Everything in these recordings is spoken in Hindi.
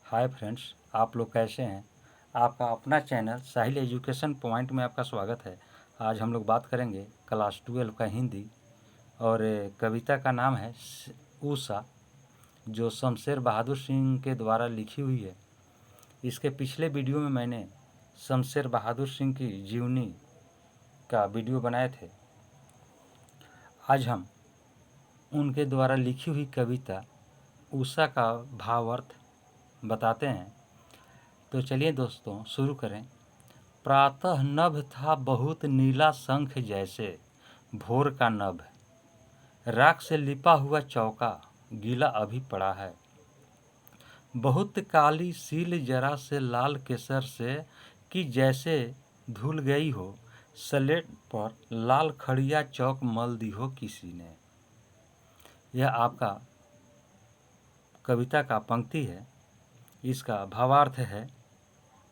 हाय फ्रेंड्स, आप लोग कैसे हैं। आपका अपना चैनल साहिल एजुकेशन पॉइंट में आपका स्वागत है। आज हम लोग बात करेंगे क्लास 12 का हिंदी और कविता का नाम है उषा, जो शमशेर बहादुर सिंह के द्वारा लिखी हुई है। इसके पिछले वीडियो में मैंने शमशेर बहादुर सिंह की जीवनी का वीडियो बनाए थे। आज हम उनके द्वारा लिखी हुई कविता उषा का भावार्थ बताते हैं। तो चलिए दोस्तों शुरू करें। प्रातः नभ था बहुत नीला शंख जैसे, भोर का नभ राख से लिपा हुआ चौका गीला अभी पड़ा है। बहुत काली सील जरा से लाल केसर से, कि जैसे धुल गई हो स्लेट पर लाल खड़िया चौक मल दी हो किसी ने। यह आपका कविता का पंक्ति है। इसका भावार्थ है,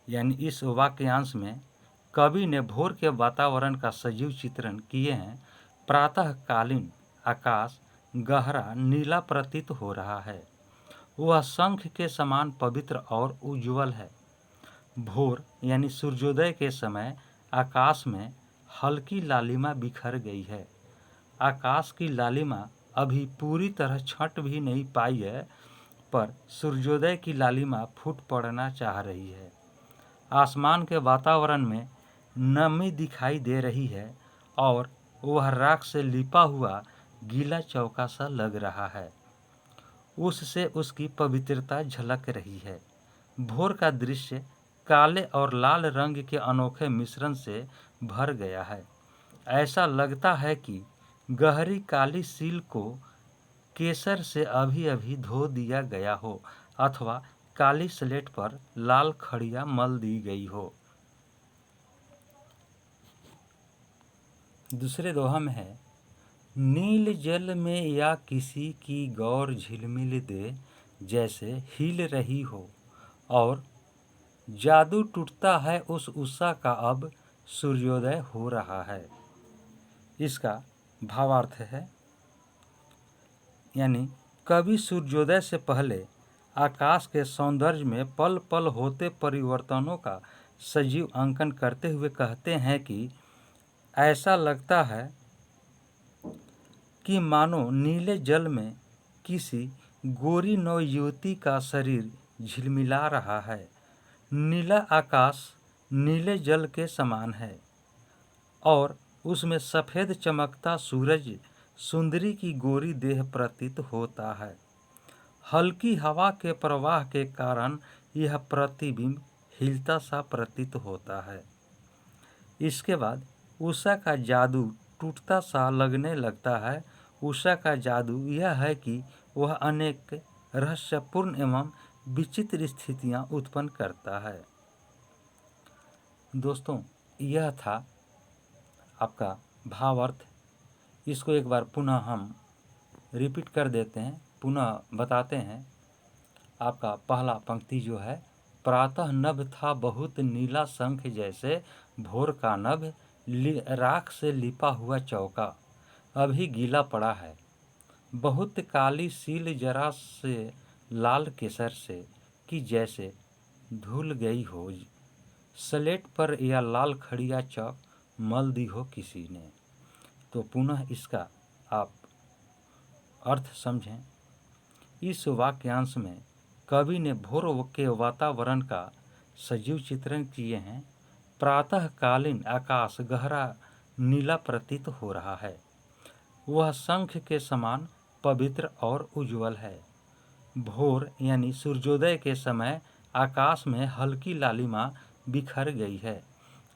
यानी इस वाक्यांश में कवि ने भोर के वातावरण का सजीव चित्रण किए हैं। प्रातःकालीन आकाश गहरा नीला प्रतीत हो रहा है। वह शंख के समान पवित्र और उज्ज्वल है। भोर यानी सूर्योदय के समय आकाश में हल्की लालिमा बिखर गई है। आकाश की लालिमा अभी पूरी तरह छंट भी नहीं पाई है, पर सूर्योदय की लालिमा फूट पड़ना चाह रही है। आसमान के वातावरण में नमी दिखाई दे रही है और वह राख से लिपा हुआ गीला चौका सा लग रहा है। उससे उसकी पवित्रता झलक रही है। भोर का दृश्य काले और लाल रंग के अनोखे मिश्रण से भर गया है। ऐसा लगता है कि गहरी काली सील को केसर से अभी अभी धो दिया गया हो, अथवा काली स्लेट पर लाल खड़िया मल दी गई हो। दूसरे दोहा में है, नील जल में या किसी की गौर झिलमिल दे, जैसे हिल रही हो और जादू टूटता है उस उषा का, अब सूर्योदय हो रहा है। इसका भावार्थ है, यानी कवि सूर्योदय से पहले आकाश के सौंदर्य में पल पल होते परिवर्तनों का सजीव अंकन करते हुए कहते हैं कि ऐसा लगता है कि मानो नीले जल में किसी गोरी नवयुवती का शरीर झिलमिला रहा है। नीला आकाश नीले जल के समान है और उसमें सफ़ेद चमकता सूरज सुंदरी की गोरी देह प्रतीत होता है। हल्की हवा के प्रवाह के कारण यह प्रतिबिंब हिलता सा प्रतीत होता है। इसके बाद उषा का जादू टूटता सा लगने लगता है। उषा का जादू यह है कि वह अनेक रहस्यपूर्ण एवं विचित्र स्थितियां उत्पन्न करता है। दोस्तों, यह था आपका भावार्थ। इसको एक बार पुनः हम रिपीट कर देते हैं, पुनः बताते हैं। आपका पहला पंक्ति जो है, प्रातः नभ था बहुत नीला शंख जैसे, भोर का नभ राख से लिपा हुआ चौका अभी गीला पड़ा है। बहुत काली सील जरा से लाल केसर से, कि जैसे धुल गई हो स्लेट पर या लाल खड़िया चौक मल दी हो किसी ने। तो पुनः इसका आप अर्थ समझें। इस वाक्यांश में कवि ने भोर के वातावरण का सजीव चित्रण किए हैं। प्रातःकालीन आकाश गहरा नीला प्रतीत हो रहा है। वह शंख के समान पवित्र और उज्ज्वल है। भोर यानी सूर्योदय के समय आकाश में हल्की लालिमा बिखर गई है।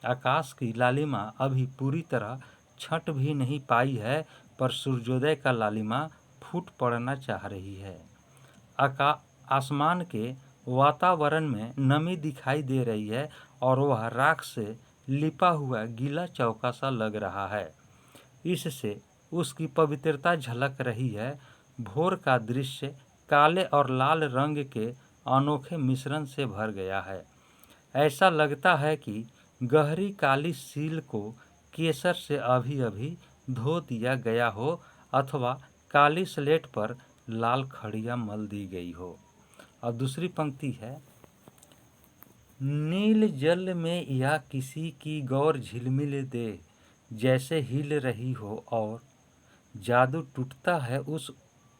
आकाश की लालिमा अभी पूरी तरह छंट भी नहीं पाई है, पर सूर्योदय का लालिमा फूट पड़ना चाह रही है। आसमान के वातावरण में नमी दिखाई दे रही है और वह राख से लिपा हुआ गीला चौका सा लग रहा है। इससे उसकी पवित्रता झलक रही है। भोर का दृश्य काले और लाल रंग के अनोखे मिश्रण से भर गया है। ऐसा लगता है कि गहरी काली सील को केसर से अभी अभी धो दिया गया हो, अथवा काली स्लेट पर लाल खड़िया मल दी गई हो। और दूसरी पंक्ति है, नील जल में या किसी की गौर झिलमिल दे, जैसे हिल रही हो और जादू टूटता है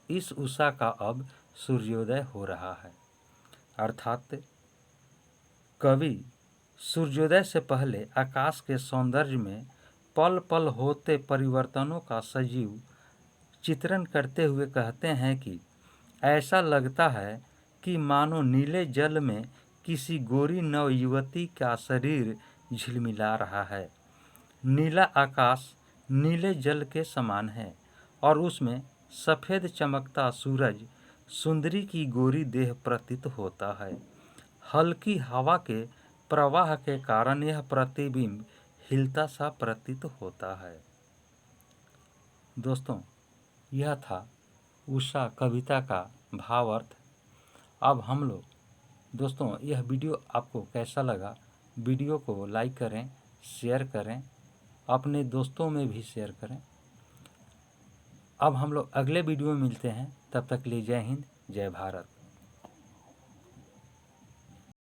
इस उषा का अब सूर्योदय हो रहा है। अर्थात कवि सूर्योदय से पहले आकाश के सौंदर्य में पल पल होते परिवर्तनों का सजीव चित्रण करते हुए कहते हैं कि ऐसा लगता है कि मानो नीले जल में किसी गोरी नवयुवती का शरीर झिलमिला रहा है। नीला आकाश नीले जल के समान है और उसमें सफ़ेद चमकता सूरज सुंदरी की गोरी देह प्रतीत होता है। हल्की हवा के प्रवाह के कारण यह प्रतिबिंब हिलता सा प्रतीत होता है। दोस्तों, यह था उषा कविता का भावार्थ। अब हम लोग दोस्तों, यह वीडियो आपको कैसा लगा? वीडियो को लाइक करें, शेयर करें, अपने दोस्तों में भी शेयर करें। अब हम लोग अगले वीडियो में मिलते हैं, तब तक के लिए जय हिंद, जय भारत।